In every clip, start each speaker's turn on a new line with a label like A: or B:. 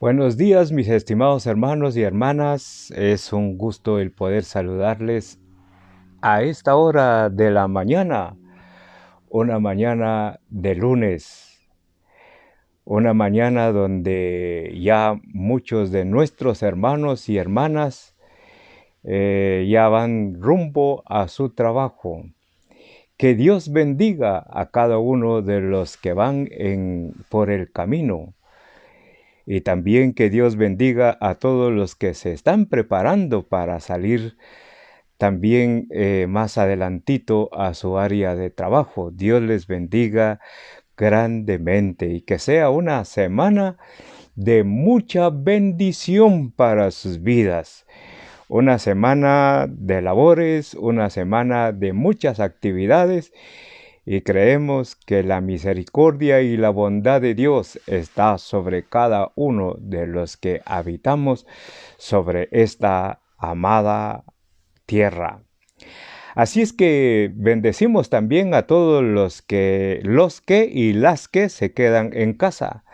A: Buenos días, mis estimados hermanos y hermanas. Es un gusto el poder saludarles a esta hora de la mañana, una mañana de lunes, una mañana donde ya muchos de nuestros hermanos y hermanas ya van rumbo a su trabajo. Que Dios bendiga a cada uno de los que van por el camino. Y también que Dios bendiga a todos los que se están preparando para salir también más adelantito a su área de trabajo. Dios les bendiga grandemente y que sea una semana de mucha bendición para sus vidas. Una semana de labores, una semana de muchas actividades, y creemos que la misericordia y la bondad de Dios está sobre cada uno de los que habitamos sobre esta amada tierra. Así es que bendecimos también a todos los que y las que se quedan en casa,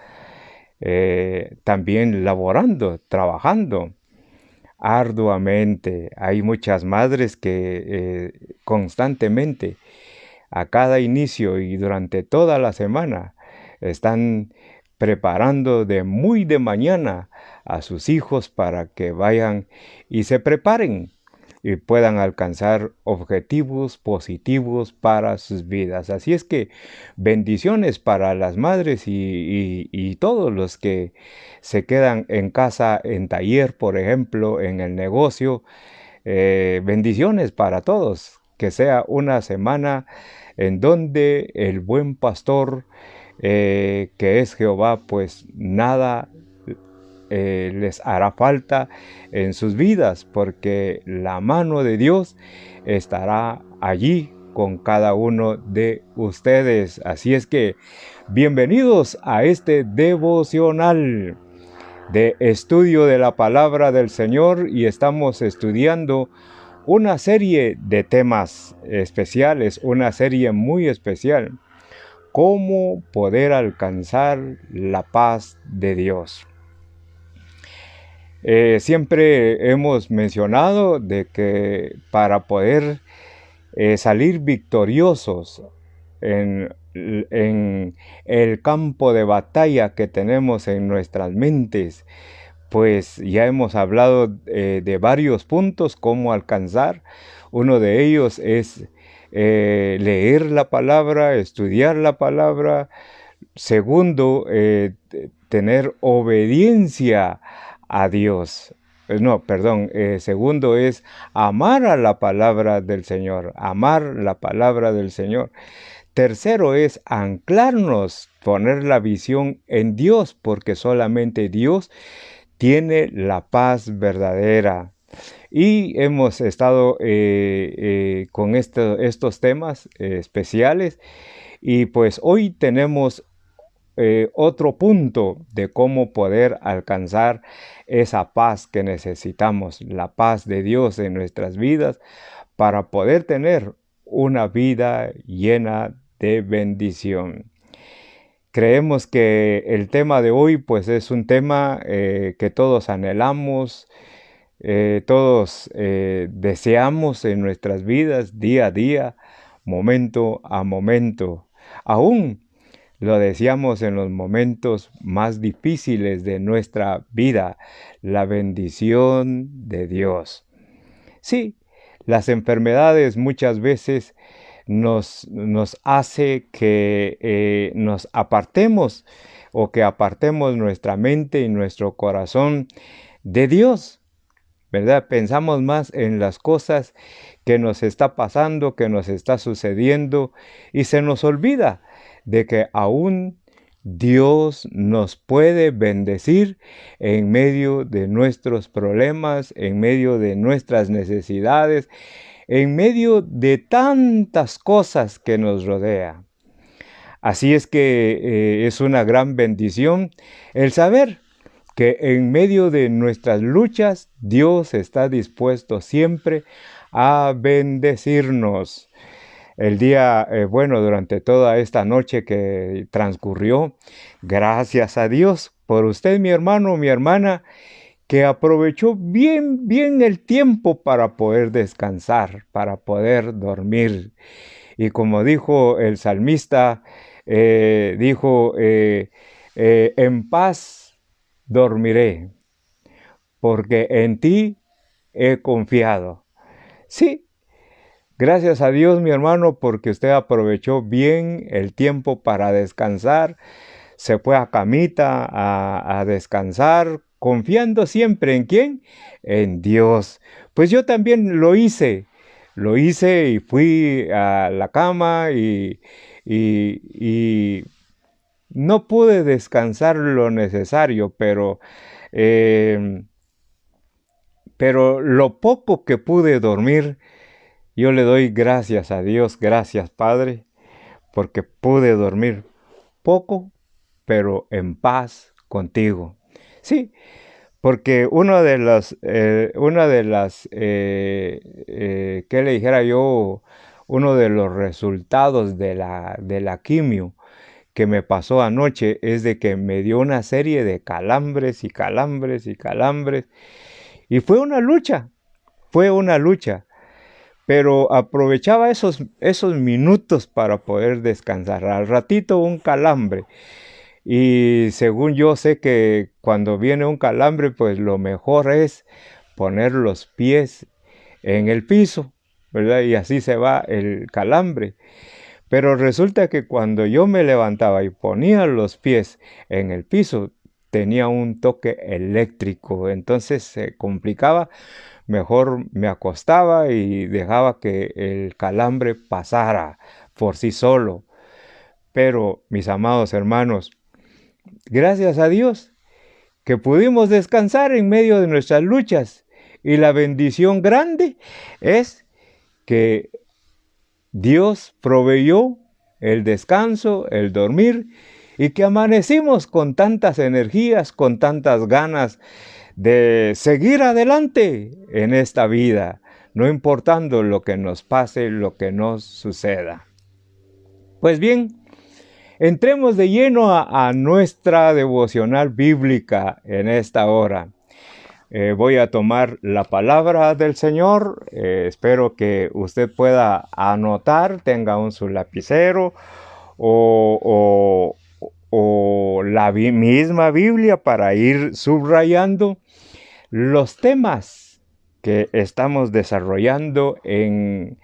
A: también laborando, trabajando arduamente. Hay muchas madres que constantemente, a cada inicio y durante toda la semana, están preparando de muy de mañana a sus hijos para que vayan y se preparen y puedan alcanzar objetivos positivos para sus vidas. Así es que bendiciones para las madres y todos los que se quedan en casa, en taller, por ejemplo, en el negocio. Bendiciones para todos. Que sea una semana en donde el buen pastor, que es Jehová, pues nada les hará falta en sus vidas, porque la mano de Dios estará allí con cada uno de ustedes. Así es que bienvenidos a este devocional de estudio de la palabra del Señor, y estamos estudiando una serie de temas especiales, una serie muy especial: cómo poder alcanzar la paz de Dios. Siempre hemos mencionado de que para poder salir victoriosos en el campo de batalla que tenemos en nuestras mentes, pues ya hemos hablado de varios puntos cómo alcanzar. Uno de ellos es leer la palabra, estudiar la palabra. Segundo, tener obediencia a Dios. Segundo es amar a la palabra del Señor, amar la palabra del Señor. Tercero es anclarnos, poner la visión en Dios, porque solamente Dios tiene la paz verdadera. Y hemos estado con estos temas especiales, y pues hoy tenemos otro punto de cómo poder alcanzar esa paz que necesitamos, la paz de Dios en nuestras vidas, para poder tener una vida llena de bendición. Creemos que el tema de hoy pues es un tema que todos anhelamos, todos deseamos en nuestras vidas día a día, momento a momento. Aún lo deseamos en los momentos más difíciles de nuestra vida, la bendición de Dios. Sí, las enfermedades muchas veces nos hace que nos apartemos, o que apartemos nuestra mente y nuestro corazón de Dios, ¿verdad? Pensamos más en las cosas que nos está pasando, que nos está sucediendo, y se nos olvida de que aún Dios nos puede bendecir en medio de nuestros problemas, en medio de nuestras necesidades, en medio de tantas cosas que nos rodea. Así es que es una gran bendición el saber que en medio de nuestras luchas Dios está dispuesto siempre a bendecirnos. El día, durante toda esta noche que transcurrió, gracias a Dios, por usted, mi hermano, mi hermana, que aprovechó bien el tiempo para poder descansar, para poder dormir. Y como dijo el salmista, en paz dormiré, porque en ti he confiado. Sí, gracias a Dios, mi hermano, porque usted aprovechó bien el tiempo para descansar, se fue a camita a descansar, confiando siempre en ¿quién? En Dios. Pues yo también lo hice y fui a la cama y no pude descansar lo necesario, eh, pero lo poco que pude dormir, yo le doy gracias a Dios, gracias Padre, porque pude dormir poco, pero en paz contigo. Sí, porque ¿qué le dijera yo? Uno de los resultados de la quimio que me pasó anoche es de que me dio una serie de calambres y calambres y calambres. Y fue una lucha. Pero aprovechaba esos minutos para poder descansar. Al ratito un calambre. Y según yo sé que cuando viene un calambre, pues lo mejor es poner los pies en el piso, ¿verdad? Y así se va el calambre. Pero resulta que cuando yo me levantaba y ponía los pies en el piso, tenía un toque eléctrico, entonces se complicaba. Mejor me acostaba y dejaba que el calambre pasara por sí solo. Pero, mis amados hermanos, gracias a Dios que pudimos descansar en medio de nuestras luchas. Y la bendición grande es que Dios proveyó el descanso, el dormir, y que amanecimos con tantas energías, con tantas ganas de seguir adelante en esta vida, no importando lo que nos pase, lo que nos suceda. Pues bien, entremos de lleno a nuestra devocional bíblica en esta hora. Voy a tomar la palabra del Señor. Espero que usted pueda anotar, tenga su lapicero o, o la misma Biblia para ir subrayando los temas que estamos desarrollando en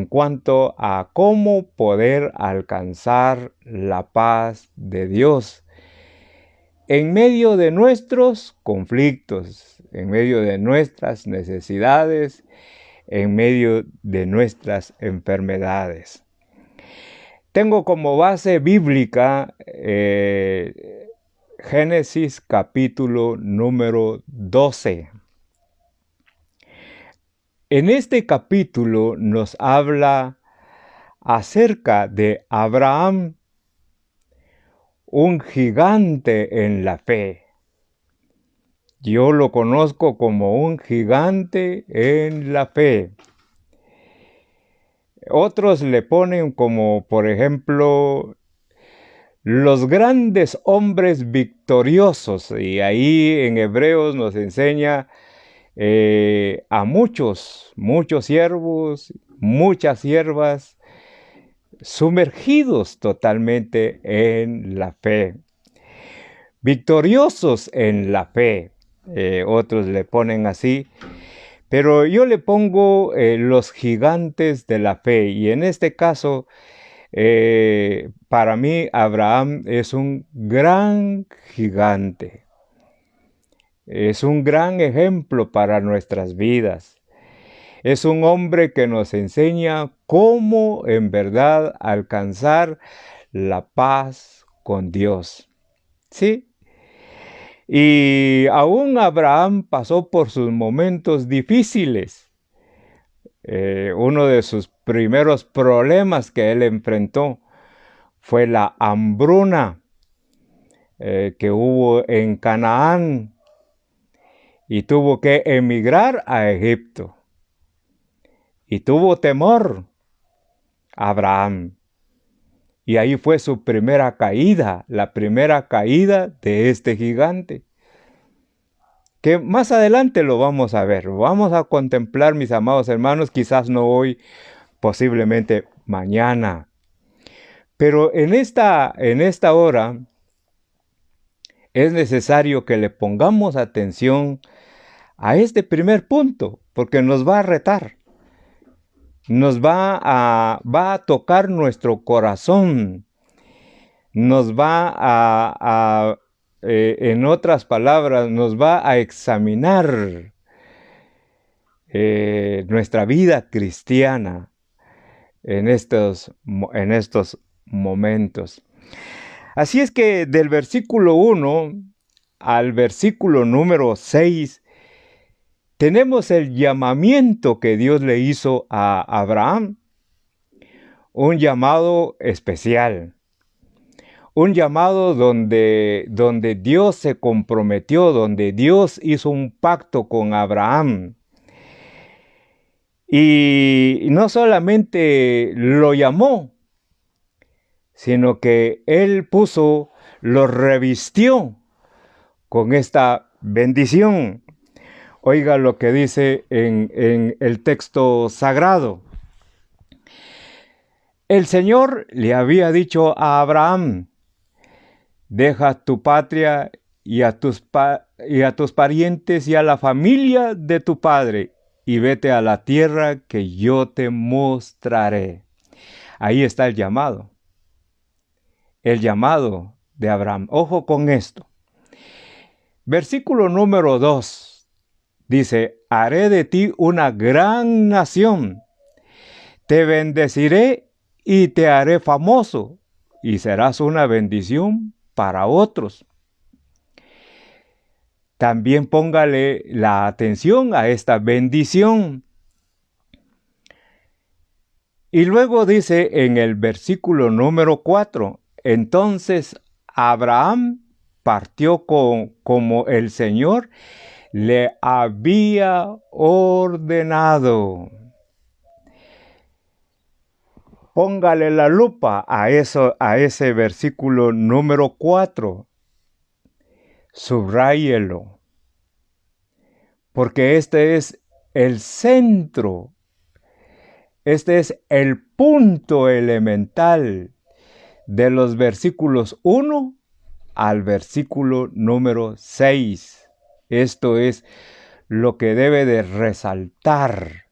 A: cuanto a cómo poder alcanzar la paz de Dios en medio de nuestros conflictos, en medio de nuestras necesidades, en medio de nuestras enfermedades. Tengo como base bíblica Génesis capítulo número 12. En este capítulo nos habla acerca de Abraham, un gigante en la fe. Yo lo conozco como un gigante en la fe. Otros le ponen como, por ejemplo, los grandes hombres victoriosos. Y ahí en Hebreos nos enseña a muchos siervos, muchas siervas, sumergidos totalmente en la fe. Victoriosos en la fe. Otros le ponen así. Pero yo le pongo los gigantes de la fe. Y en este caso, para mí, Abraham es un gran gigante. Es un gran ejemplo para nuestras vidas. Es un hombre que nos enseña cómo en verdad alcanzar la paz con Dios. ¿Sí? Y aún Abraham pasó por sus momentos difíciles. Uno de sus primeros problemas que él enfrentó fue la hambruna que hubo en Canaán y tuvo que emigrar a Egipto. Y tuvo temor Abraham. Y ahí fue su primera caída, la primera caída de este gigante. Que más adelante lo vamos a ver, lo vamos a contemplar, mis amados hermanos, quizás no hoy, posiblemente mañana. Pero en esta hora es necesario que le pongamos atención a este primer punto, porque nos va a retar, nos va a tocar nuestro corazón, nos va en otras palabras, nos va a examinar nuestra vida cristiana en estos momentos. Así es que del versículo 1 al versículo número 6 tenemos el llamamiento que Dios le hizo a Abraham, un llamado especial, un llamado donde Dios se comprometió, donde Dios hizo un pacto con Abraham. Y no solamente lo llamó, sino que Él lo revistió con esta bendición. Oiga lo que dice en el texto sagrado. El Señor le había dicho a Abraham: deja tu patria y a tus parientes y a la familia de tu padre, y vete a la tierra que yo te mostraré. Ahí está el llamado de Abraham. Ojo con esto. Versículo número 2 dice: haré de ti una gran nación, te bendeciré y te haré famoso, y serás una bendición para otros. También póngale la atención a esta bendición. Y luego dice en el versículo número 4, entonces Abraham partió como el Señor le había ordenado. Póngale la lupa a ese versículo número 4. Subráyelo, porque este es el centro, este es el punto elemental de los versículos 1 al versículo número 6. Esto es lo que debe de resaltar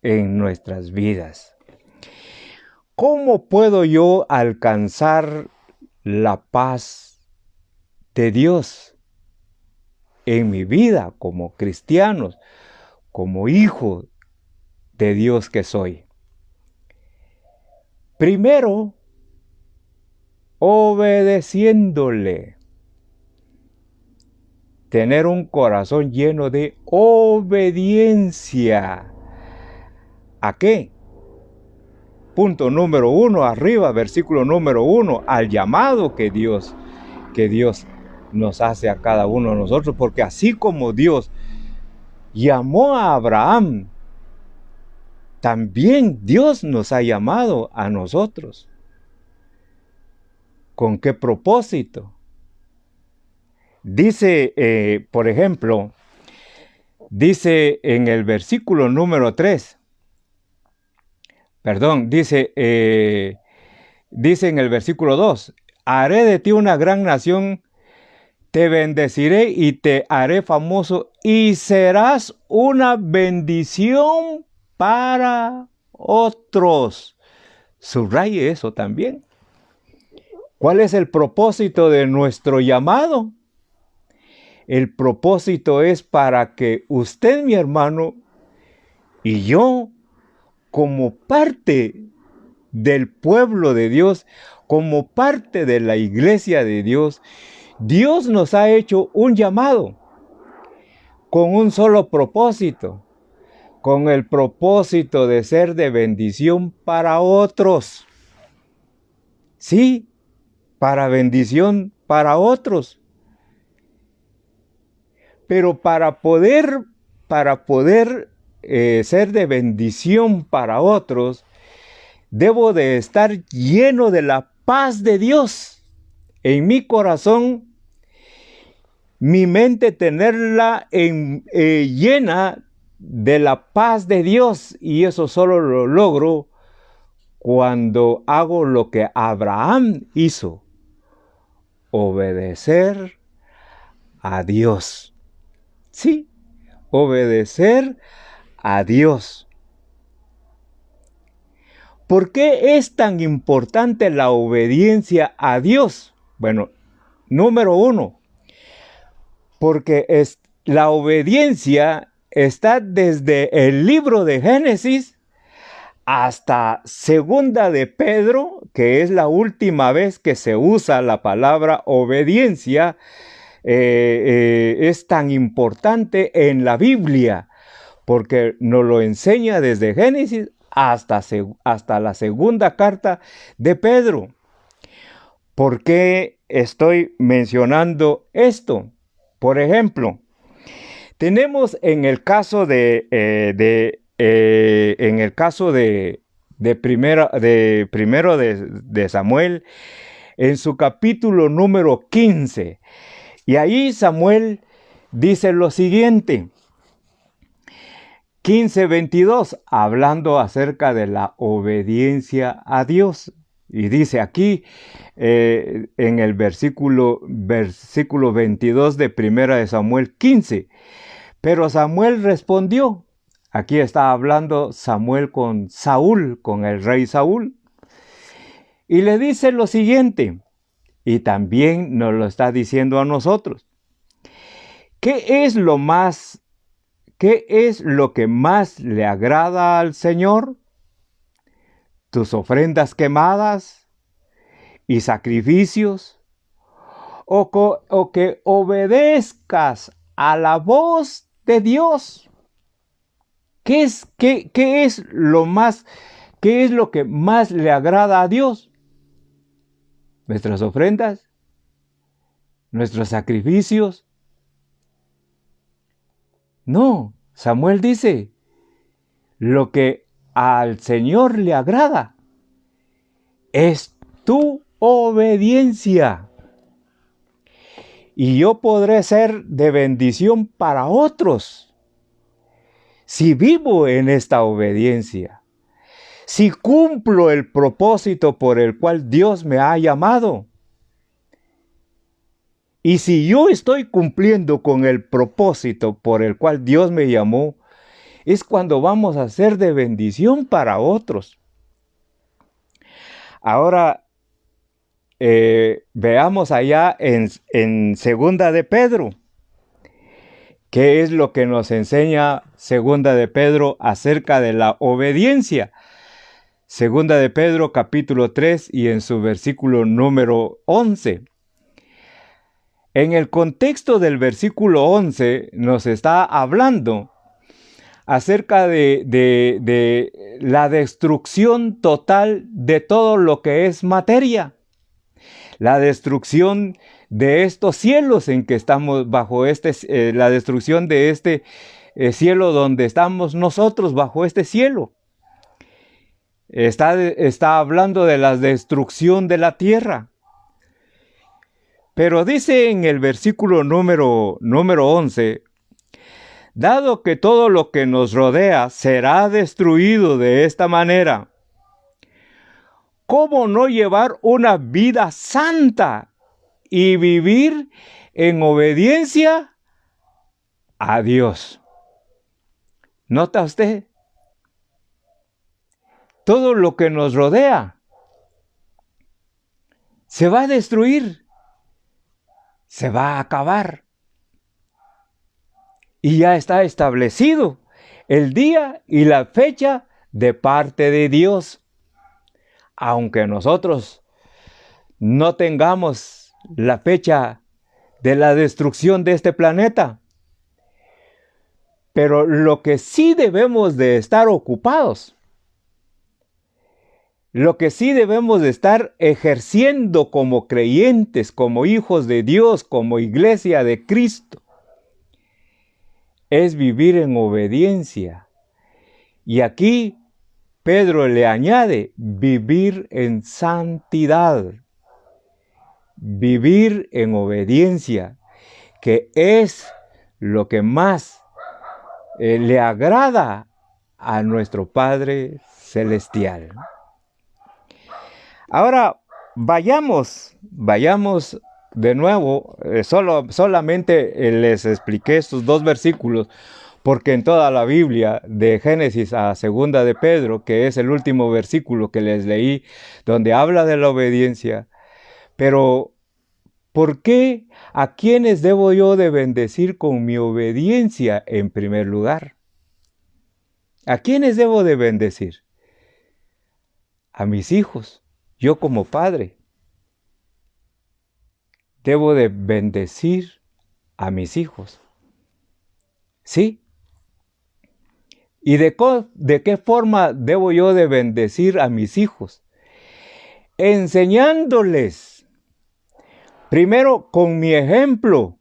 A: en nuestras vidas. ¿Cómo puedo yo alcanzar la paz de Dios en mi vida como cristiano, como hijo de Dios que soy? Primero, obedeciéndole. Tener un corazón lleno de obediencia. ¿A qué? Punto número 1, arriba, versículo número 1, al llamado que Dios nos hace a cada uno de nosotros, porque así como Dios llamó a Abraham, también Dios nos ha llamado a nosotros. ¿Con qué propósito? Dice, por ejemplo, dice en el versículo número 3, dice en el versículo 2, haré de ti una gran nación, te bendeciré y te haré famoso, y serás una bendición para otros. Subraye eso también. ¿Cuál es el propósito de nuestro llamado? El propósito es para que usted, mi hermano, y yo, como parte del pueblo de Dios, como parte de la iglesia de Dios, Dios nos ha hecho un llamado con un solo propósito, con el propósito de ser de bendición para otros. Sí, para bendición para otros. Pero para poder ser de bendición para otros, debo de estar lleno de la paz de Dios en mi corazón, mi mente tenerla llena de la paz de Dios, y eso solo lo logro cuando hago lo que Abraham hizo: obedecer a Dios. Sí, obedecer a Dios. ¿Por qué es tan importante la obediencia a Dios? Bueno, número uno, porque la obediencia está desde el libro de Génesis hasta Segunda de Pedro, que es la última vez que se usa la palabra obediencia. Es tan importante en la Biblia, porque nos lo enseña desde Génesis hasta la segunda carta de Pedro. ¿Por qué estoy mencionando esto? Por ejemplo, tenemos en el caso de primero de Samuel, en su capítulo número 15, y ahí Samuel dice lo siguiente: 15:22, hablando acerca de la obediencia a Dios. Y dice aquí, en el versículo 22 de primera de Samuel 15, pero Samuel respondió. Aquí está hablando Samuel con Saúl, con el rey Saúl. Y le dice lo siguiente, y también nos lo está diciendo a nosotros: ¿qué es lo que más le agrada al Señor? ¿Tus ofrendas quemadas y sacrificios? ¿O que obedezcas a la voz de Dios? ¿Qué es lo que más le agrada a Dios? ¿Nuestras ofrendas? ¿Nuestros sacrificios? No, Samuel dice, lo que al Señor le agrada es tu obediencia. Y yo podré ser de bendición para otros si vivo en esta obediencia, si cumplo el propósito por el cual Dios me ha llamado. Y si yo estoy cumpliendo con el propósito por el cual Dios me llamó, es cuando vamos a ser de bendición para otros. Ahora, veamos allá en Segunda de Pedro. ¿Qué es lo que nos enseña Segunda de Pedro acerca de la obediencia? Segunda de Pedro capítulo 3 y en su versículo número 11. En el contexto del versículo 11 nos está hablando acerca de la destrucción total de todo lo que es materia. La destrucción de estos cielos en que estamos bajo la destrucción de este cielo donde estamos nosotros bajo este cielo. Está hablando de la destrucción de la tierra. Pero dice en el versículo número 11, dado que todo lo que nos rodea será destruido de esta manera, ¿cómo no llevar una vida santa y vivir en obediencia a Dios? ¿Nota usted? Todo lo que nos rodea se va a destruir. Se va a acabar. Y ya está establecido el día y la fecha de parte de Dios. Aunque nosotros no tengamos la fecha de la destrucción de este planeta. Pero lo que sí debemos de estar ocupados, lo que sí debemos de estar ejerciendo como creyentes, como hijos de Dios, como iglesia de Cristo, es vivir en obediencia. Y aquí Pedro le añade vivir en santidad, vivir en obediencia, que es lo que más le agrada a nuestro Padre Celestial. Ahora vayamos de nuevo, solamente les expliqué estos 2 versículos, porque en toda la Biblia, de Génesis a Segunda de Pedro, que es el último versículo que les leí, donde habla de la obediencia, pero ¿por qué? ¿A quiénes debo yo de bendecir con mi obediencia en primer lugar? ¿A quiénes debo de bendecir? A mis hijos. Yo como padre debo de bendecir a mis hijos. ¿Sí? ¿Y de qué forma debo yo de bendecir a mis hijos? Enseñándoles, primero con mi ejemplo,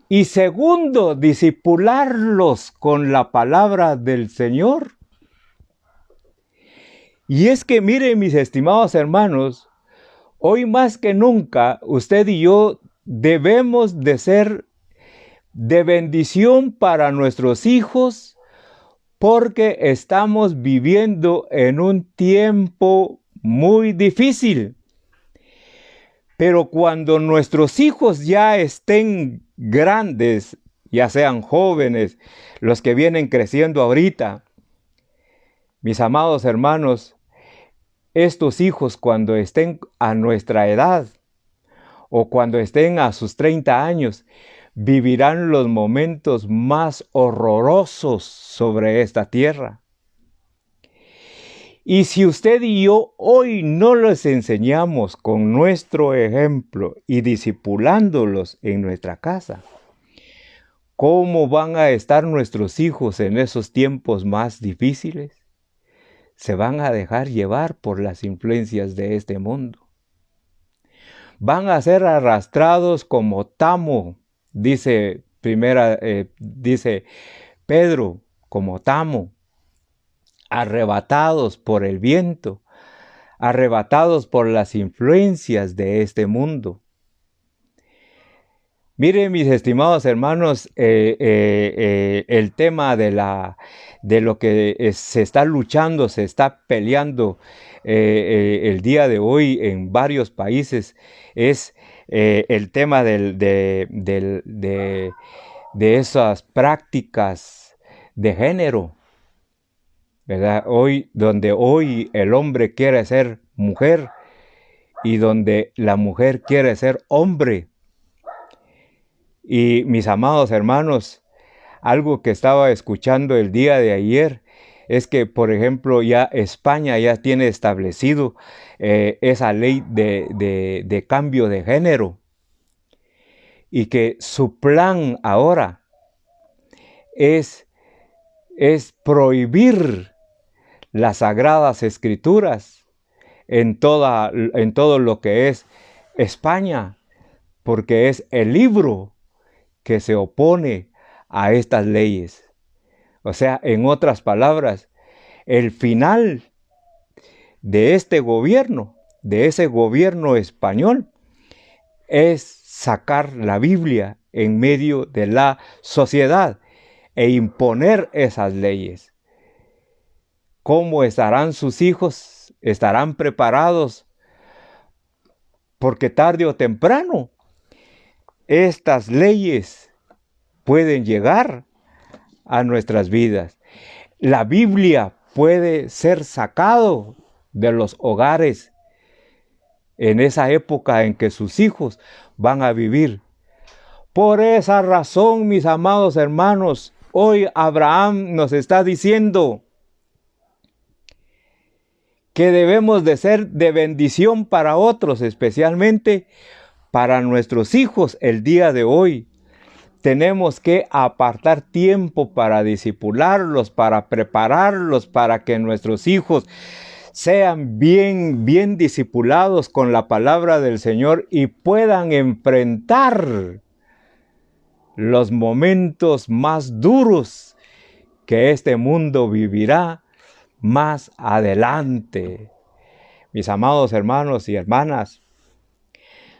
A: y segundo, discipularlos con la palabra del Señor. Y es que miren, mis estimados hermanos, hoy más que nunca, usted y yo debemos de ser de bendición para nuestros hijos, porque estamos viviendo en un tiempo muy difícil. Pero cuando nuestros hijos ya estén grandes, ya sean jóvenes, los que vienen creciendo ahorita, mis amados hermanos, estos hijos cuando estén a nuestra edad o cuando estén a sus 30 años, vivirán los momentos más horrorosos sobre esta tierra. Y si usted y yo hoy no les enseñamos con nuestro ejemplo y discipulándolos en nuestra casa, ¿cómo van a estar nuestros hijos en esos tiempos más difíciles? Se van a dejar llevar por las influencias de este mundo. Van a ser arrastrados como tamo, dice Pedro, como tamo, arrebatados por el viento, arrebatados por las influencias de este mundo. Miren, mis estimados hermanos, el tema de lo que se está luchando, se está peleando el día de hoy en varios países es el tema de esas prácticas de género, ¿verdad? Donde hoy el hombre quiere ser mujer y donde la mujer quiere ser hombre. Y mis amados hermanos, algo que estaba escuchando el día de ayer es que, por ejemplo, ya España ya tiene establecido esa ley de cambio de género y que su plan ahora es prohibir las sagradas escrituras en todo lo que es España, porque es el libro que se opone a estas leyes. O sea, en otras palabras, el final de este gobierno, de ese gobierno español, es sacar la Biblia en medio de la sociedad e imponer esas leyes. ¿Cómo estarán sus hijos? ¿Estarán preparados? Porque tarde o temprano estas leyes pueden llegar a nuestras vidas. La Biblia puede ser sacado de los hogares en esa época en que sus hijos van a vivir. Por esa razón, mis amados hermanos, hoy Abraham nos está diciendo que debemos de ser de bendición para otros, especialmente para nuestros hijos el día de hoy. Tenemos que apartar tiempo para discipularlos, para prepararlos, para que nuestros hijos sean bien discipulados con la palabra del Señor y puedan enfrentar los momentos más duros que este mundo vivirá más adelante. Mis amados hermanos y hermanas,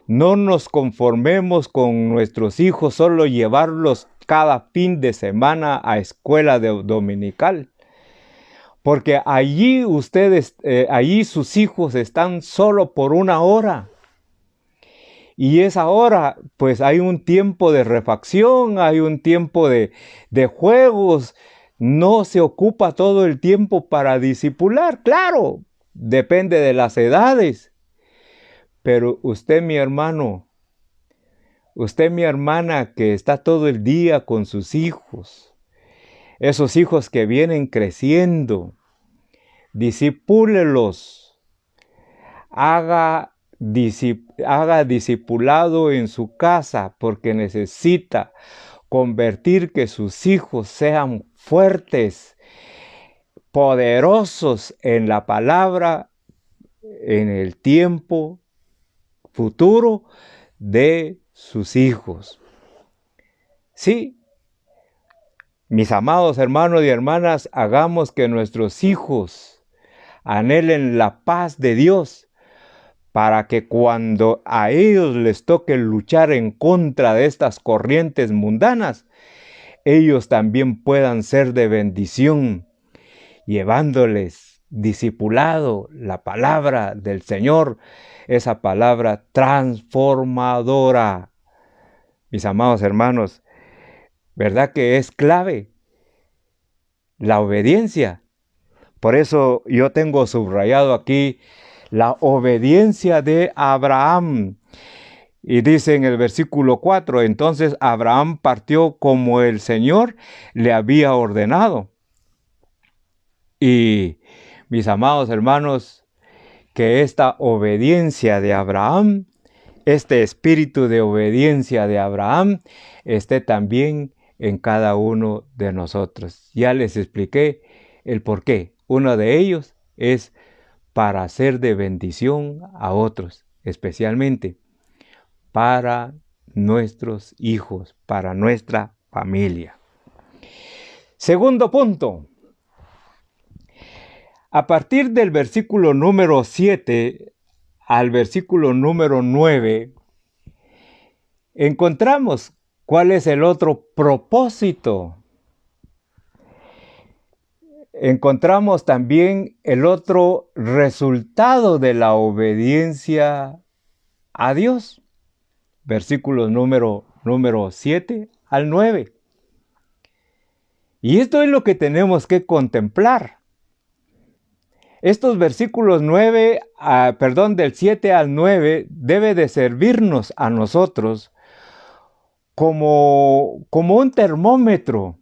A: no nos conformemos con nuestros hijos solo llevarlos cada fin de semana a escuela dominical, porque allí allí sus hijos están solo por una hora. Y esa hora, pues hay un tiempo de refacción, hay un tiempo de juegos. No se ocupa todo el tiempo para discipular, claro, depende de las edades. Pero usted, mi hermano, usted, mi hermana, que está todo el día con sus hijos, esos hijos que vienen creciendo, disipúlelos, haga discipulado en su casa, porque necesita convertir que sus hijos sean fuertes, poderosos en la palabra, en el tiempo futuro de sus hijos. Sí, mis amados hermanos y hermanas, hagamos que nuestros hijos anhelen la paz de Dios, para que cuando a ellos les toque luchar en contra de estas corrientes mundanas, ellos también puedan ser de bendición, llevándoles discipulado la palabra del Señor, esa palabra transformadora. Mis amados hermanos, ¿verdad que es clave la obediencia? Por eso yo tengo subrayado aquí la obediencia de Abraham. Y dice en el versículo 4, entonces Abraham partió como el Señor le había ordenado. Y mis amados hermanos, que esta obediencia de Abraham, este espíritu de obediencia de Abraham, esté también en cada uno de nosotros. Ya les expliqué el por qué. Uno de ellos es para ser de bendición a otros, especialmente para nuestros hijos, para nuestra familia. Segundo punto. A partir del versículo número 7 al versículo número 9, encontramos cuál es el otro propósito. Encontramos también el otro resultado de la obediencia a Dios. Versículos número 7 al 9. Y esto es lo que tenemos que contemplar. Estos versículos del 7 al 9 debe de servirnos a nosotros como un termómetro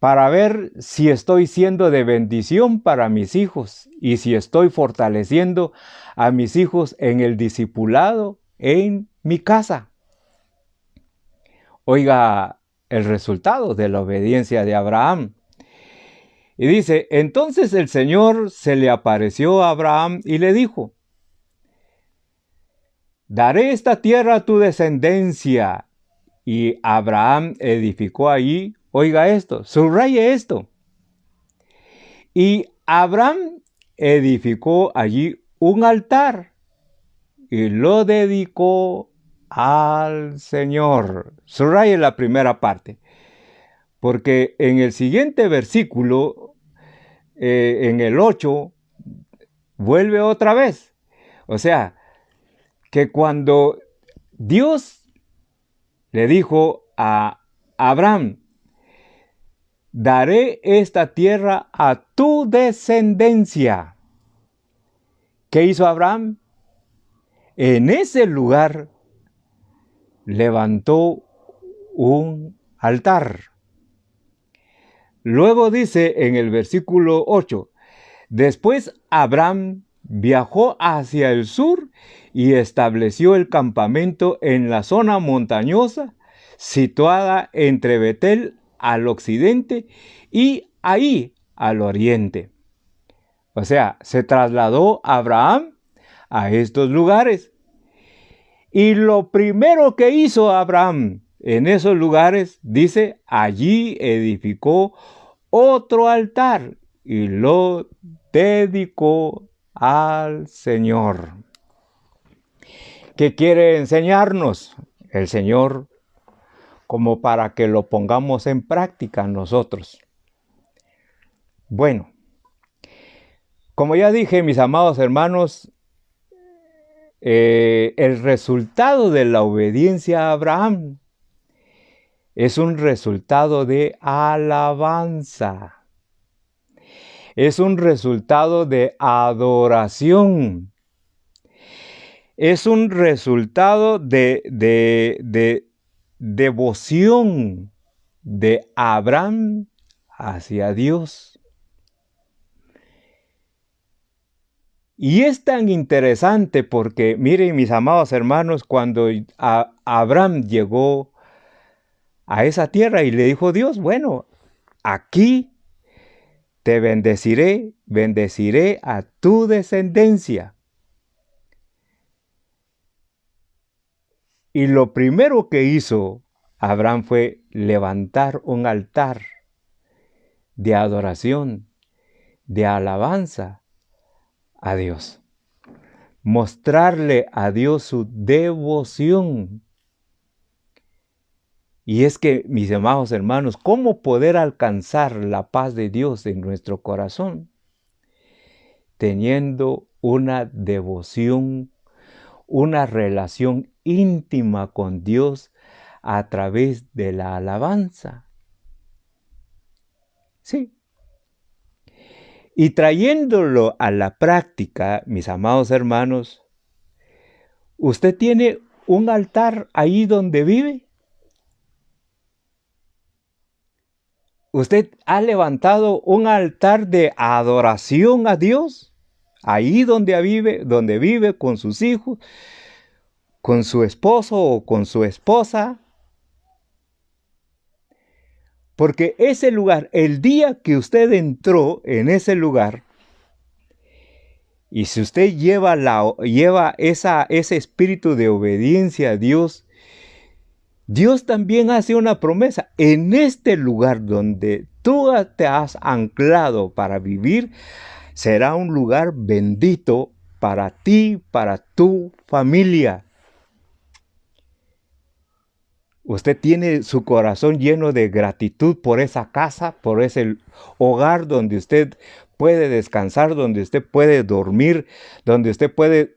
A: para ver si estoy siendo de bendición para mis hijos y si estoy fortaleciendo a mis hijos en el discipulado en mi casa. Oiga el resultado de la obediencia de Abraham. Y dice, entonces el Señor se le apareció a Abraham y le dijo, daré esta tierra a tu descendencia. Y Abraham edificó allí, oiga esto, subraye esto. Y Abraham edificó allí un altar y lo dedicó al Señor. Subraye la primera parte, porque en el siguiente versículo, en el 8, vuelve otra vez. O sea, que cuando Dios le dijo a Abraham, daré esta tierra a tu descendencia. ¿Qué hizo Abraham? En ese lugar levantó un altar. Luego dice en el versículo 8, después Abraham viajó hacia el sur y estableció el campamento en la zona montañosa situada entre Betel al occidente y Ahí al oriente. O sea, se trasladó Abraham a estos lugares. Y lo primero que hizo Abraham en esos lugares, dice, allí edificó otro altar y lo dedicó al Señor. ¿Qué quiere enseñarnos el Señor? Como para que lo pongamos en práctica nosotros. Bueno, como ya dije, mis amados hermanos, el resultado de la obediencia a Abraham es un resultado de alabanza. Es un resultado de adoración. Es un resultado de devoción de Abraham hacia Dios. Y es tan interesante porque, miren mis amados hermanos, cuando Abraham llegó a esa tierra y le dijo Dios, bueno, aquí te bendeciré, bendeciré a tu descendencia. Y lo primero que hizo Abraham fue levantar un altar de adoración, de alabanza a Dios. Mostrarle a Dios su devoción. Y es que, mis amados hermanos, ¿cómo poder alcanzar la paz de Dios en nuestro corazón? Teniendo una devoción, una relación íntima con Dios a través de la alabanza. Sí. Y trayéndolo a la práctica, mis amados hermanos, ¿usted tiene un altar ahí donde vive? ¿Usted ha levantado un altar de adoración a Dios? Ahí donde vive con sus hijos, con su esposo o con su esposa. Porque ese lugar, el día que usted entró en ese lugar, y si usted lleva ese espíritu de obediencia a Dios, Dios también hace una promesa. En este lugar donde tú te has anclado para vivir, será un lugar bendito para ti, para tu familia. Usted tiene su corazón lleno de gratitud por esa casa, por ese hogar donde usted puede descansar, donde usted puede dormir, donde usted puede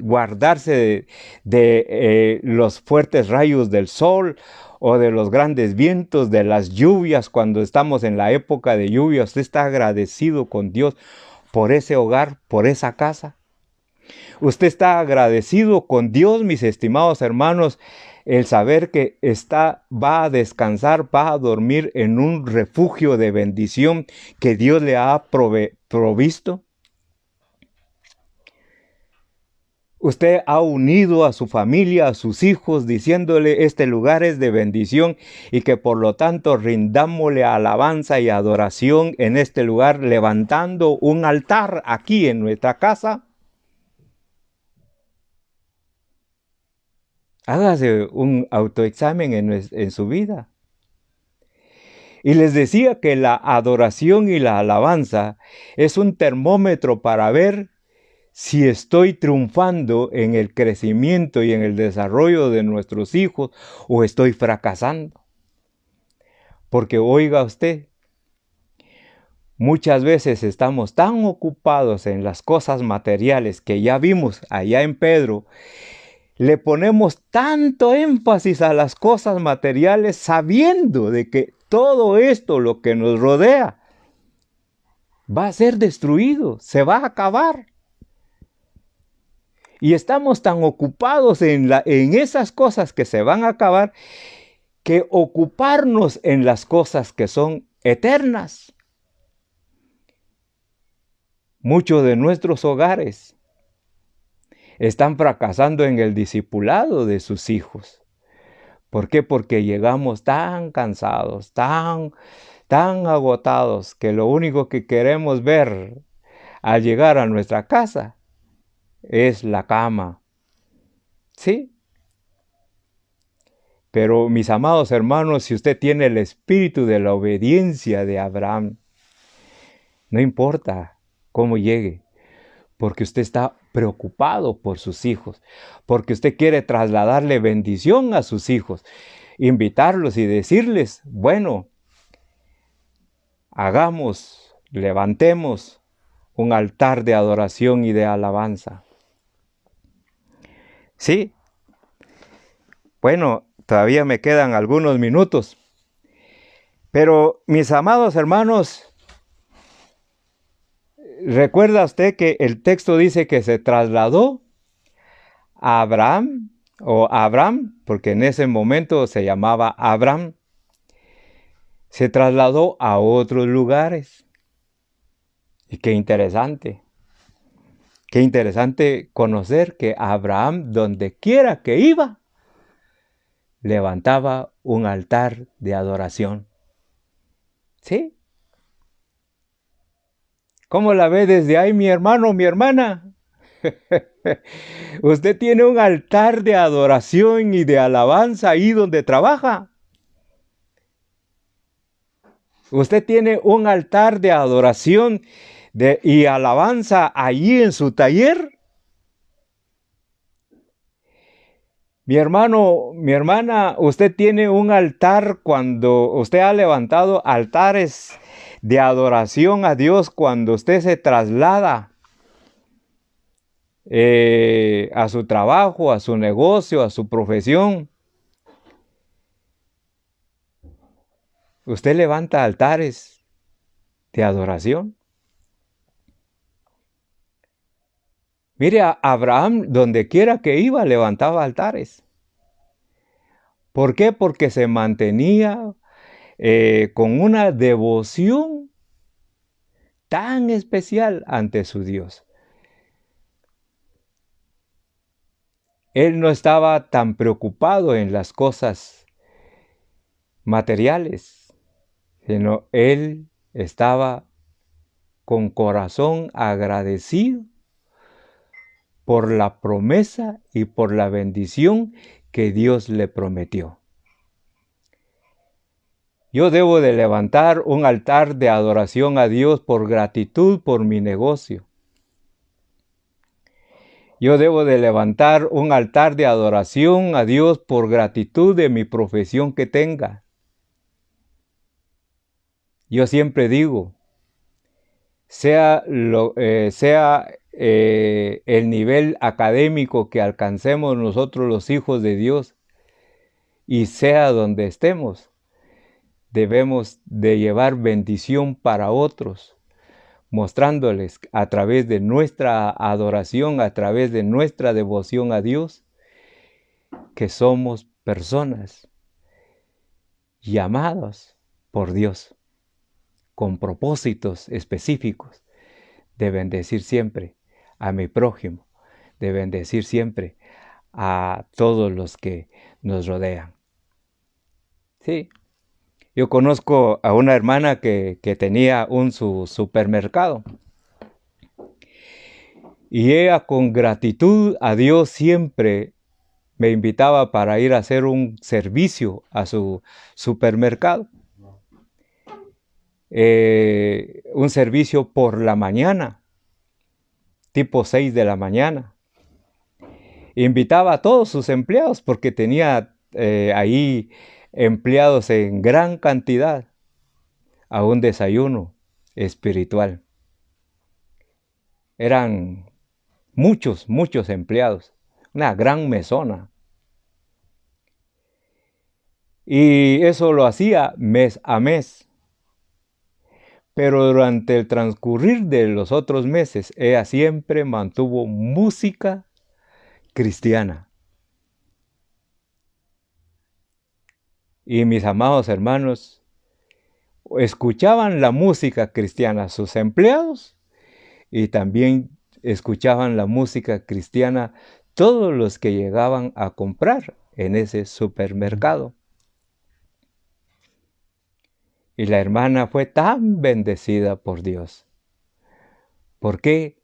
A: guardarse de los fuertes rayos del sol o de los grandes vientos, de las lluvias. Cuando estamos en la época de lluvia, usted está agradecido con Dios por ese hogar, por esa casa. Usted está agradecido con Dios, mis estimados hermanos, el saber que va a descansar, va a dormir en un refugio de bendición que Dios le ha provisto. Usted ha unido a su familia, a sus hijos, diciéndole este lugar es de bendición y que por lo tanto rindámosle alabanza y adoración en este lugar, levantando un altar aquí en nuestra casa. Hágase un autoexamen en su vida. Y les decía que la adoración y la alabanza es un termómetro para ver si estoy triunfando en el crecimiento y en el desarrollo de nuestros hijos o estoy fracasando. Porque oiga usted, muchas veces estamos tan ocupados en las cosas materiales que ya vimos allá en Pedro. Le ponemos tanto énfasis a las cosas materiales sabiendo de que todo esto, lo que nos rodea, va a ser destruido, se va a acabar. Y estamos tan ocupados en esas cosas que se van a acabar, que ocuparnos en las cosas que son eternas. Muchos de nuestros hogares están fracasando en el discipulado de sus hijos. ¿Por qué? Porque llegamos tan cansados, tan agotados, que lo único que queremos ver al llegar a nuestra casa es la cama. ¿Sí? Pero mis amados hermanos, si usted tiene el espíritu de la obediencia de Abraham, no importa cómo llegue, porque usted está preocupado por sus hijos, porque usted quiere trasladarle bendición a sus hijos, invitarlos y decirles, bueno, levantemos un altar de adoración y de alabanza. Sí, bueno, todavía me quedan algunos minutos, pero mis amados hermanos, ¿recuerda usted que el texto dice que se trasladó a Abraham, porque en ese momento se llamaba Abraham, se trasladó a otros lugares? Y qué interesante conocer que Abraham, donde quiera que iba, levantaba un altar de adoración. ¿Sí? ¿Cómo la ve desde ahí, mi hermano, mi hermana? Usted tiene un altar de adoración y de alabanza ahí donde trabaja. Usted tiene un altar de adoración y alabanza allí en su taller. Mi hermano, mi hermana, usted tiene un altar cuando usted ha levantado altares de adoración a Dios cuando usted se traslada a su trabajo, a su negocio, a su profesión. Usted levanta altares de adoración. Mire, a Abraham, donde quiera que iba, levantaba altares. ¿Por qué? Porque se mantenía con una devoción tan especial ante su Dios. Él no estaba tan preocupado en las cosas materiales, sino él estaba con corazón agradecido por la promesa y por la bendición que Dios le prometió. Yo debo de levantar un altar de adoración a Dios por gratitud por mi negocio. Yo debo de levantar un altar de adoración a Dios por gratitud de mi profesión que tenga. Yo siempre digo, sea el nivel académico que alcancemos nosotros los hijos de Dios, y sea donde estemos, debemos de llevar bendición para otros, mostrándoles a través de nuestra adoración, a través de nuestra devoción a Dios, que somos personas llamadas por Dios, con propósitos específicos de bendecir siempre a mi prójimo, de bendecir siempre a todos los que nos rodean. Sí, yo conozco a una hermana que tenía su supermercado. Y ella con gratitud a Dios siempre me invitaba para ir a hacer un servicio a su supermercado. Un servicio por la mañana, tipo 6 de la mañana. Invitaba a todos sus empleados porque tenía ahí empleados en gran cantidad a un desayuno espiritual. Eran muchos empleados, una gran mesona. Y eso lo hacía mes a mes. Pero durante el transcurrir de los otros meses, ella siempre mantuvo música cristiana. Y mis amados hermanos, escuchaban la música cristiana sus empleados y también escuchaban la música cristiana todos los que llegaban a comprar en ese supermercado. Y la hermana fue tan bendecida por Dios. ¿Por qué?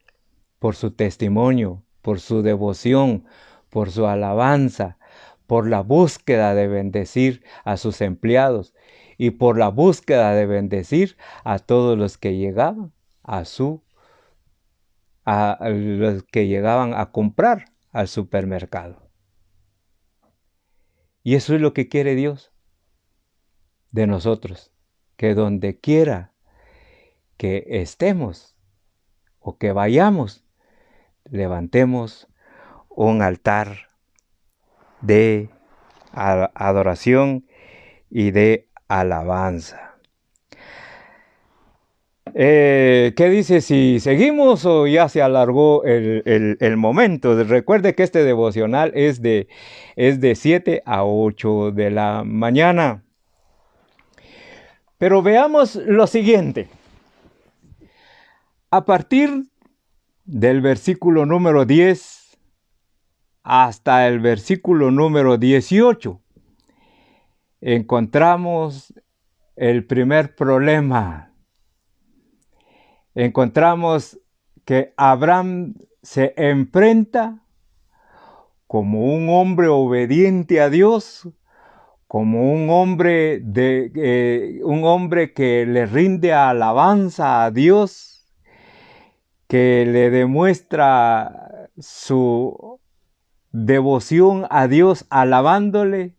A: Por su testimonio, por su devoción, por su alabanza, por la búsqueda de bendecir a sus empleados y por la búsqueda de bendecir a todos los que llegaban a los que llegaban a comprar al supermercado. Y eso es lo que quiere Dios de nosotros, que donde quiera que estemos o que vayamos, levantemos un altar de adoración y de alabanza. ¿Qué dice si seguimos o ya se alargó el momento? Recuerde que este devocional es de 7 a 8 de la mañana. Pero veamos lo siguiente. A partir del versículo número 10 hasta el versículo número 18, encontramos el primer problema. Encontramos que Abraham se enfrenta como un hombre obediente a Dios, como un hombre que le rinde alabanza a Dios, que le demuestra su devoción a Dios alabándole,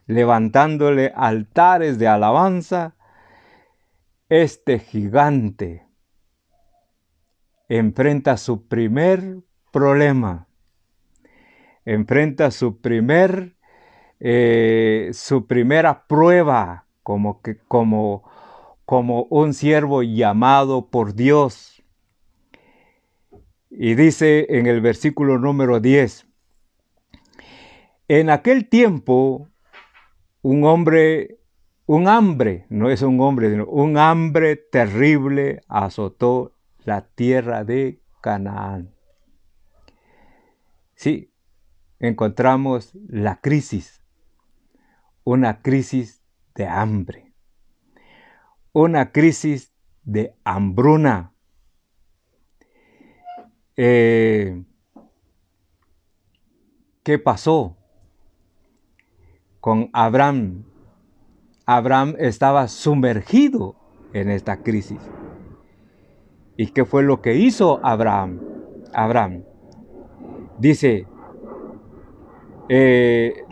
A: levantándole altares de alabanza. Este gigante enfrenta su primer problema, enfrenta su primera prueba como un siervo llamado por Dios. Y dice en el versículo número 10, en aquel tiempo un hambre terrible azotó la tierra de Canaán. Sí, encontramos la crisis, una crisis de hambre, una crisis de hambruna. ¿Qué pasó con Abraham? Abraham estaba sumergido en esta crisis. ¿Y qué fue lo que hizo Abraham? Dice, el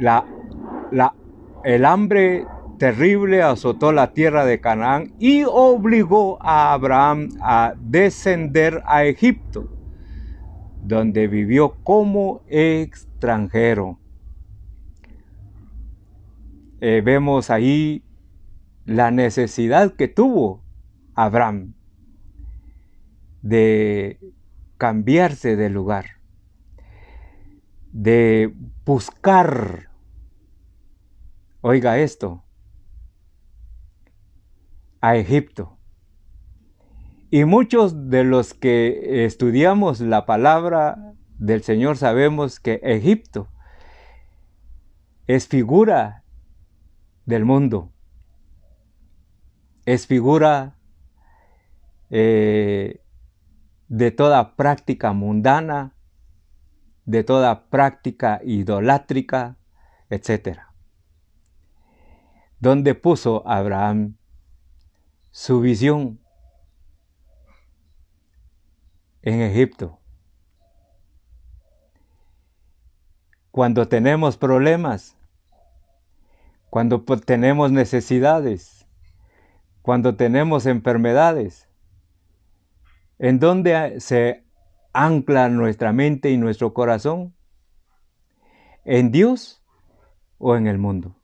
A: hambre terrible azotó la tierra de Canaán y obligó a Abraham a descender a Egipto, donde vivió como extranjero. Vemos ahí la necesidad que tuvo Abraham de cambiarse de lugar, de buscar, oiga esto, a Egipto. Y muchos de los que estudiamos la palabra del Señor sabemos que Egipto es figura del mundo, es figura de toda práctica mundana, de toda práctica idolátrica, etc. ¿Dónde puso Abraham su visión? En Egipto. Cuando tenemos problemas, cuando tenemos necesidades, cuando tenemos enfermedades, ¿en dónde se ancla nuestra mente y nuestro corazón? ¿En Dios o en el mundo?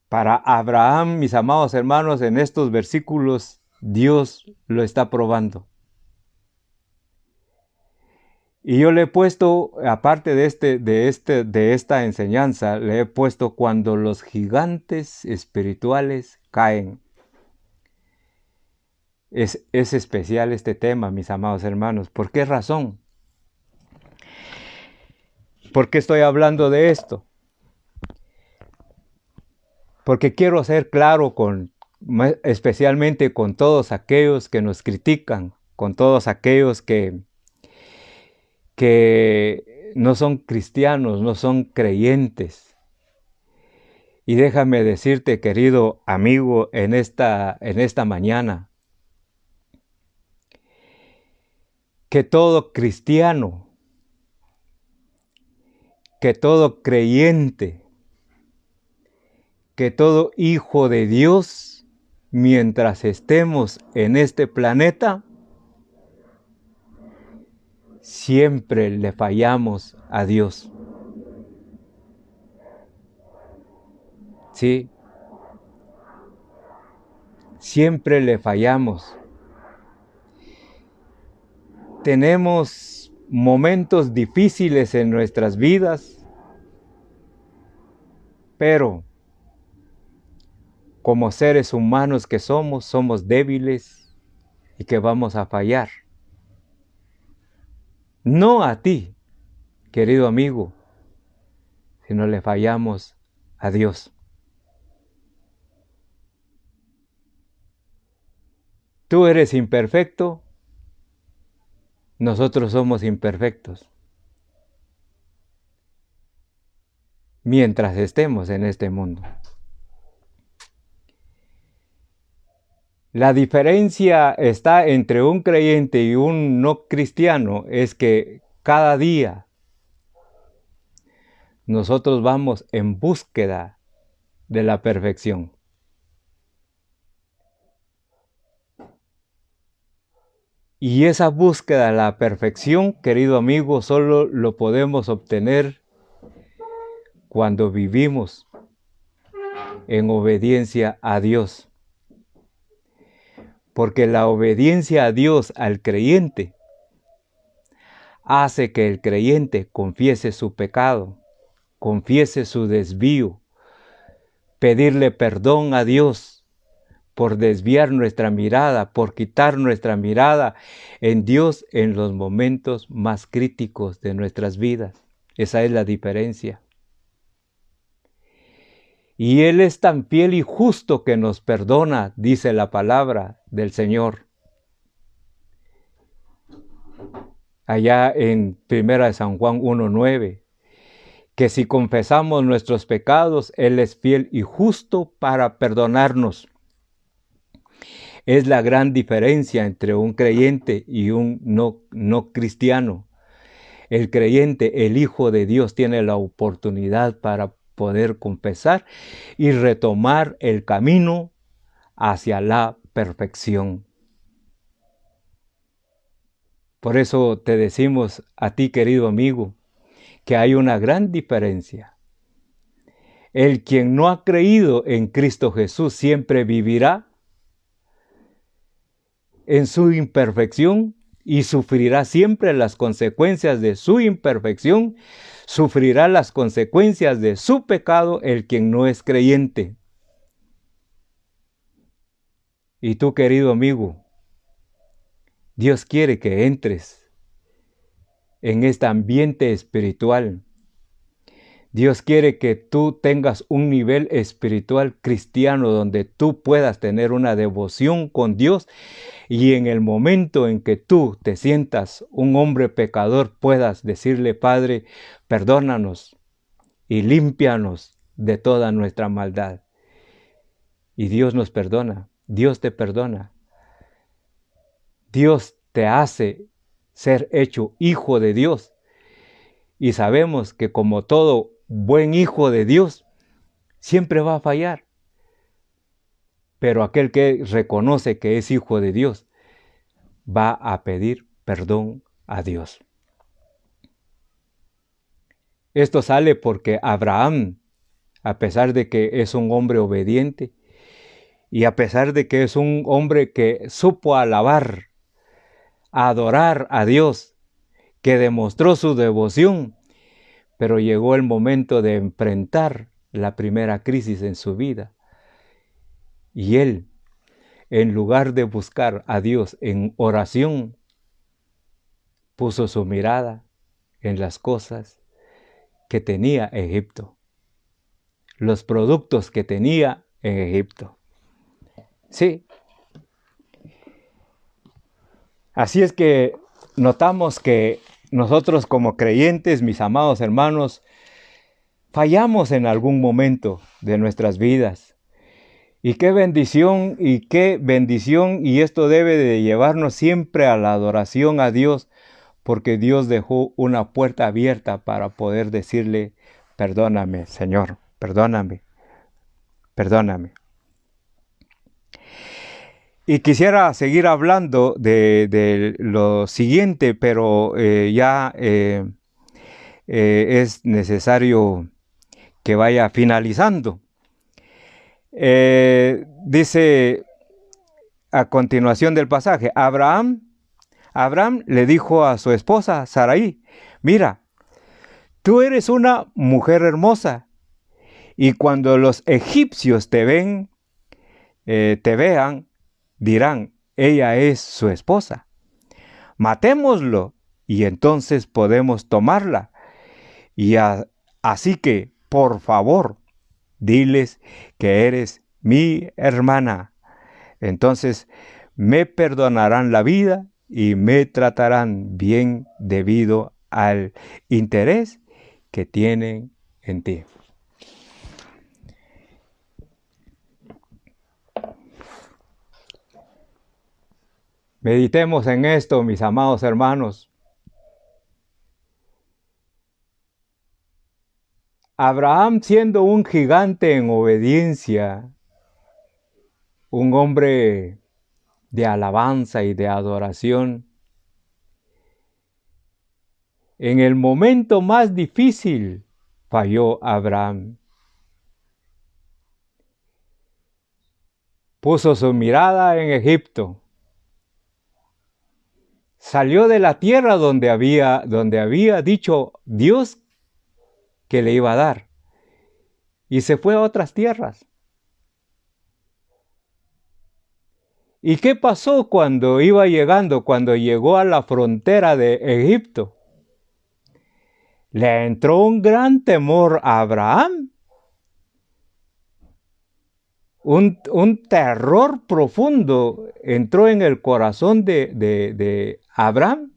A: Para Abraham, mis amados hermanos, en estos versículos, Dios lo está probando. Y yo le he puesto, aparte de esta enseñanza, le he puesto cuando los gigantes espirituales caen. Es especial este tema, mis amados hermanos. ¿Por qué razón? ¿Por qué estoy hablando de esto? Porque quiero ser claro especialmente con todos aquellos que nos critican, con todos aquellos que no son cristianos, no son creyentes. Y déjame decirte, querido amigo, en esta mañana, que todo cristiano, que todo creyente, que todo hijo de Dios, mientras estemos en este planeta, siempre le fallamos a Dios. Sí, siempre le fallamos. Tenemos momentos difíciles en nuestras vidas, pero como seres humanos que somos débiles y que vamos a fallar. No a ti, querido amigo, sino le fallamos a Dios. Tú eres imperfecto, nosotros somos imperfectos. Mientras estemos en este mundo. La diferencia está entre un creyente y un no cristiano es que cada día nosotros vamos en búsqueda de la perfección. Y esa búsqueda de la perfección, querido amigo, solo lo podemos obtener cuando vivimos en obediencia a Dios. Porque la obediencia a Dios al creyente hace que el creyente confiese su pecado, confiese su desvío, pedirle perdón a Dios por desviar nuestra mirada, por quitar nuestra mirada en Dios en los momentos más críticos de nuestras vidas. Esa es la diferencia. Y Él es tan fiel y justo que nos perdona, dice la palabra del Señor. Allá en 1 San Juan 1:9, que si confesamos nuestros pecados, Él es fiel y justo para perdonarnos. Es la gran diferencia entre un creyente y un no cristiano. El creyente, el Hijo de Dios, tiene la oportunidad para poder confesar y retomar el camino hacia la perfección. Por eso te decimos a ti, querido amigo, que hay una gran diferencia. El quien no ha creído en Cristo Jesús siempre vivirá en su imperfección y sufrirá siempre las consecuencias de su imperfección, sufrirá las consecuencias de su pecado el quien no es creyente. Y tú, querido amigo, Dios quiere que entres en este ambiente espiritual. Dios quiere que tú tengas un nivel espiritual cristiano donde tú puedas tener una devoción con Dios y en el momento en que tú te sientas un hombre pecador puedas decirle, Padre, perdónanos y límpianos de toda nuestra maldad. Y Dios nos perdona, Dios te perdona. Dios te hace ser hecho hijo de Dios. Y sabemos que como todo buen hijo de Dios, siempre va a fallar. Pero aquel que reconoce que es hijo de Dios, va a pedir perdón a Dios. Esto sale porque Abraham, a pesar de que es un hombre obediente, y a pesar de que es un hombre que supo alabar, adorar a Dios, que demostró su devoción, pero llegó el momento de enfrentar la primera crisis en su vida. Y él, en lugar de buscar a Dios en oración, puso su mirada en las cosas que tenía Egipto, los productos que tenía en Egipto. Sí. Así es que notamos que nosotros como creyentes, mis amados hermanos, fallamos en algún momento de nuestras vidas. Y qué bendición, y esto debe de llevarnos siempre a la adoración a Dios, porque Dios dejó una puerta abierta para poder decirle, perdóname, Señor, perdóname, perdóname. Y quisiera seguir hablando de lo siguiente, pero ya es necesario que vaya finalizando. Dice a continuación del pasaje, Abraham le dijo a su esposa Sarai, mira, tú eres una mujer hermosa, y cuando los egipcios te vean, dirán, ella es su esposa. Matémoslo, y entonces podemos tomarla. Así que, por favor, diles que eres mi hermana. Entonces me perdonarán la vida y me tratarán bien debido al interés que tienen en ti. Meditemos en esto, mis amados hermanos. Abraham, siendo un gigante en obediencia, un hombre de alabanza y de adoración, en el momento más difícil falló Abraham. Puso su mirada en Egipto. Salió de la tierra donde había dicho Dios que le iba a dar, y se fue a otras tierras. ¿Y qué pasó cuando llegó a la frontera de Egipto? Le entró un gran temor a Abraham, un terror profundo entró en el corazón de Abraham,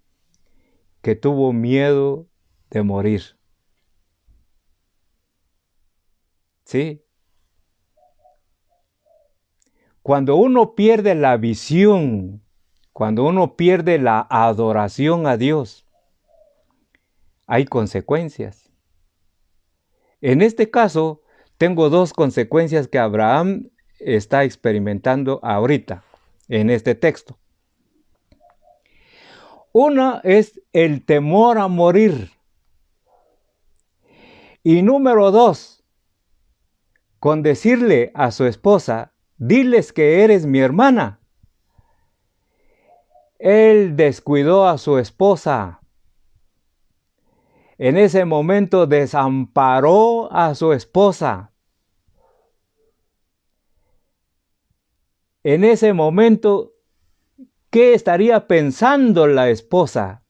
A: que tuvo miedo de morir. ¿Sí? Cuando uno pierde la visión, cuando uno pierde la adoración a Dios, hay consecuencias. En este caso, tengo dos consecuencias que Abraham está experimentando ahorita, en este texto. Una es el temor a morir. Y número dos, con decirle a su esposa, diles que eres mi hermana. Él descuidó a su esposa. En ese momento desamparó a su esposa. En ese momento, ¿qué estaría pensando la esposa?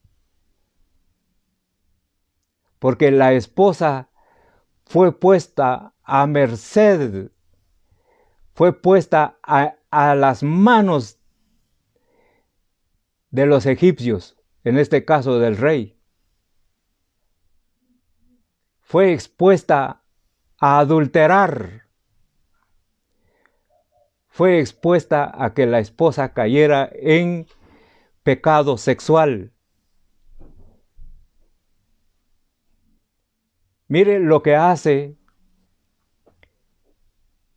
A: Porque la esposa fue puesta a merced, fue puesta a las manos de los egipcios, en este caso del rey. Fue expuesta a adulterar. Fue expuesta a que la esposa cayera en pecado sexual. Mire lo que hace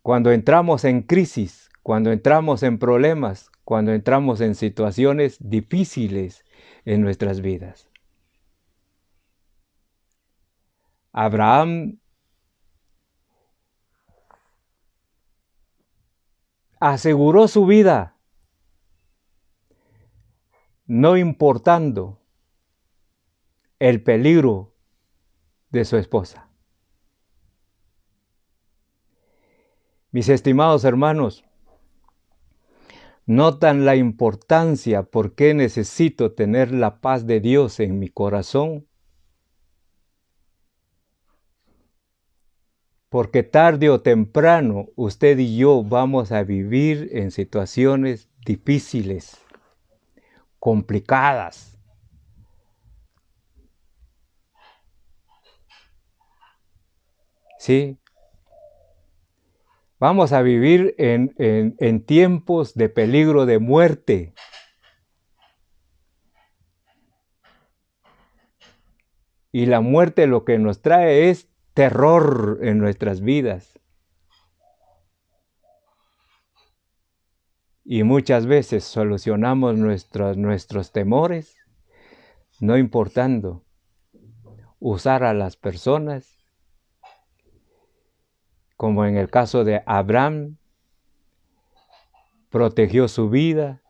A: cuando entramos en crisis, cuando entramos en problemas, cuando entramos en situaciones difíciles en nuestras vidas. Abraham aseguró su vida, no importando el peligro de su esposa. Mis estimados hermanos, notan la importancia por qué necesito tener la paz de Dios en mi corazón. Porque tarde o temprano usted y yo vamos a vivir en situaciones difíciles, complicadas. ¿sí? Vamos a vivir en tiempos de peligro de muerte. Y la muerte lo que nos trae es terror en nuestras vidas. Y muchas veces solucionamos nuestros temores, no importando usar a las personas, como en el caso de Abraham, protegió su vida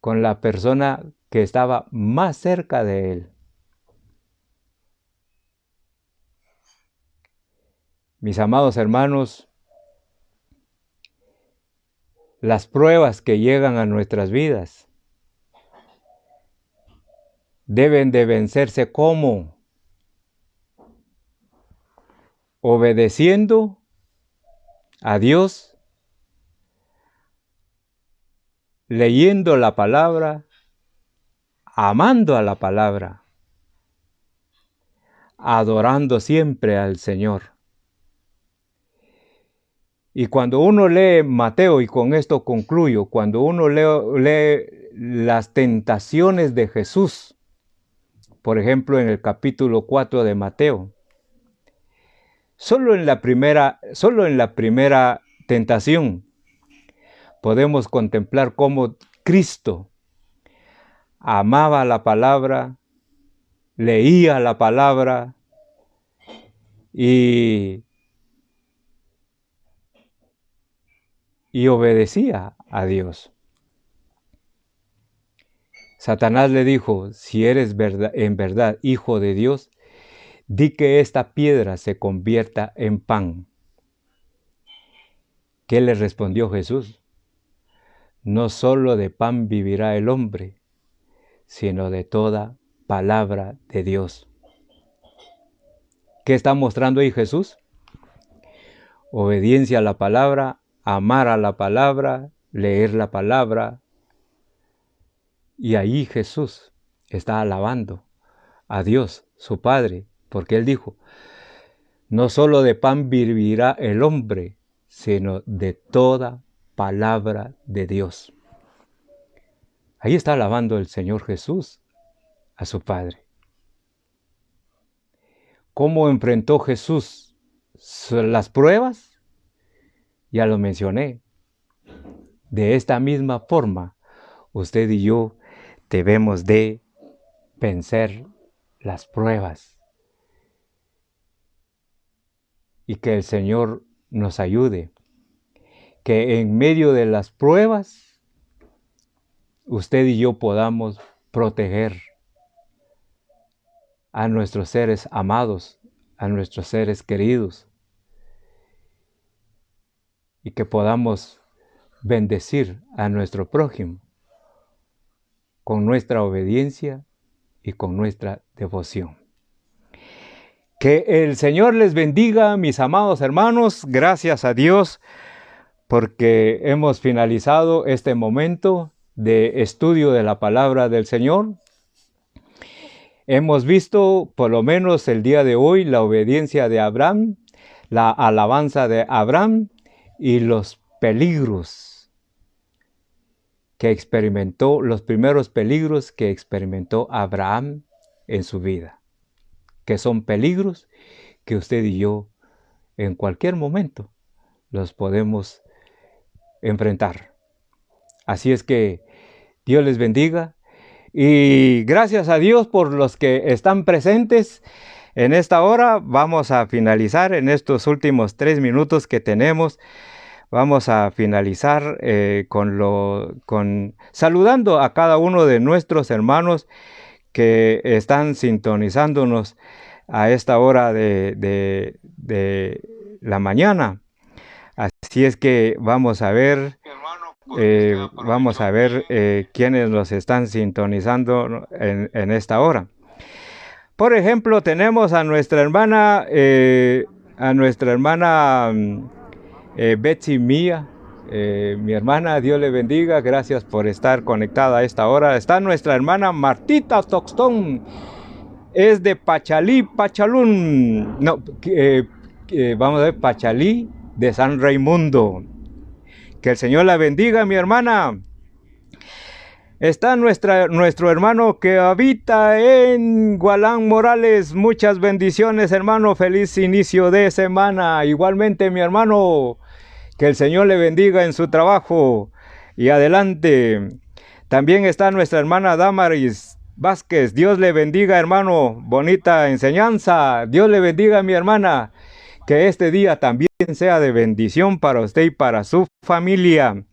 A: con la persona que estaba más cerca de él. Mis amados hermanos, las pruebas que llegan a nuestras vidas deben de vencerse ¿cómo? Obedeciendo a Dios, leyendo la palabra, amando a la palabra, adorando siempre al Señor. Y cuando uno lee Mateo, y con esto concluyo, cuando uno lee las tentaciones de Jesús, por ejemplo en el capítulo 4 de Mateo, solo en la primera tentación podemos contemplar cómo Cristo amaba la palabra, leía la palabra y obedecía a Dios. Satanás le dijo, si eres en verdad hijo de Dios, di que esta piedra se convierta en pan. ¿Qué le respondió Jesús? No solo de pan vivirá el hombre, sino de toda palabra de Dios. ¿Qué está mostrando ahí Jesús? Obediencia a la palabra, amar a la palabra, leer la palabra. Y ahí Jesús está alabando a Dios, su Padre, porque Él dijo, no solo de pan vivirá el hombre, sino de toda palabra de Dios. Ahí está alabando el Señor Jesús a su Padre. ¿Cómo enfrentó Jesús las pruebas? Ya lo mencioné. De esta misma forma, usted y yo debemos de vencer las pruebas. Y que el Señor nos ayude. Que en medio de las pruebas, usted y yo podamos proteger a nuestros seres amados, a nuestros seres queridos. Y que podamos bendecir a nuestro prójimo con nuestra obediencia y con nuestra devoción. Que el Señor les bendiga, mis amados hermanos. Gracias a Dios porque hemos finalizado este momento de estudio de la palabra del Señor. Hemos visto, por lo menos el día de hoy, la obediencia de Abraham, la alabanza de Abraham y los peligros que experimentó, los primeros peligros que experimentó Abraham en su vida, que son peligros que usted y yo en cualquier momento los podemos enfrentar. Así es que Dios les bendiga y gracias a Dios por los que están presentes en esta hora. Vamos a finalizar en estos últimos 3 minutos que tenemos. Vamos a finalizar saludando a cada uno de nuestros hermanos que están sintonizándonos a esta hora de la mañana. Así es que vamos a ver quiénes nos están sintonizando en esta hora. Por ejemplo, tenemos a nuestra hermana Betsy Mía. Mi hermana, Dios le bendiga, gracias por estar conectada a esta hora. Está nuestra hermana Martita Toxtón. es de Pachalí, Pachalún. No, vamos a ver, Pachalí de San Raimundo. Que el Señor la bendiga, mi hermana. Está nuestro hermano que habita en Gualán Morales. Muchas bendiciones, hermano. Feliz inicio de semana. Igualmente, mi hermano, que el Señor le bendiga en su trabajo. Y adelante. También está nuestra hermana Damaris Vázquez. Dios le bendiga, hermano. Bonita enseñanza. Dios le bendiga, mi hermana. Que este día también sea de bendición para usted y para su familia.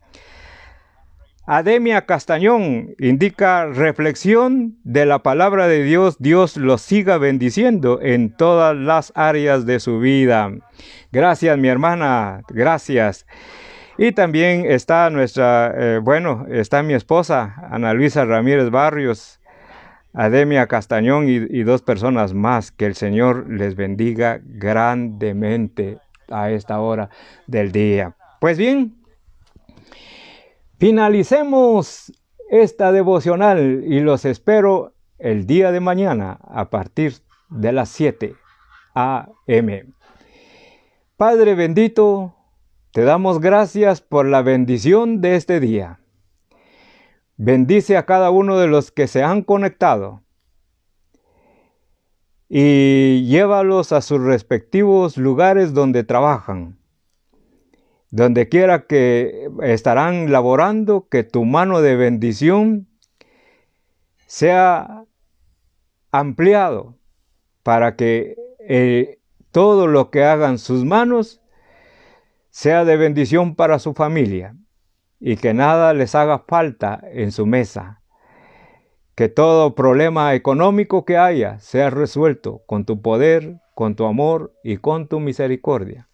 A: Ademia Castañón indica reflexión de la palabra de Dios. Dios los siga bendiciendo en todas las áreas de su vida. Gracias, mi hermana. Gracias. Y también está está mi esposa, Ana Luisa Ramírez Barrios, Ademia Castañón y dos personas más. Que el Señor les bendiga grandemente a esta hora del día. Pues bien, finalicemos esta devocional y los espero el día de mañana a partir de las 7 a.m. Padre bendito, te damos gracias por la bendición de este día. Bendice a cada uno de los que se han conectado y llévalos a sus respectivos lugares donde trabajan. Donde quiera que estarán laborando, que tu mano de bendición sea ampliado para que todo lo que hagan sus manos sea de bendición para su familia y que nada les haga falta en su mesa. Que todo problema económico que haya sea resuelto con tu poder, con tu amor y con tu misericordia.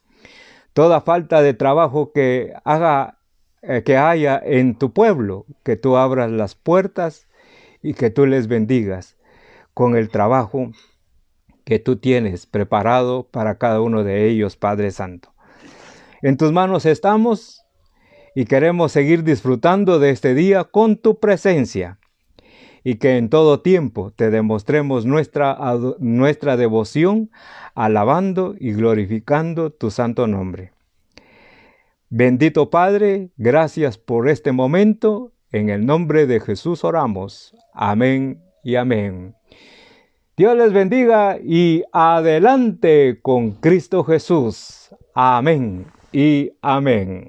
A: Toda falta de trabajo que haya en tu pueblo, que tú abras las puertas y que tú les bendigas con el trabajo que tú tienes preparado para cada uno de ellos, Padre Santo. En tus manos estamos y queremos seguir disfrutando de este día con tu presencia y que en todo tiempo te demostremos nuestra devoción, alabando y glorificando tu santo nombre. Bendito Padre, gracias por este momento. En el nombre de Jesús oramos. Amén y amén. Dios les bendiga y adelante con Cristo Jesús. Amén y amén.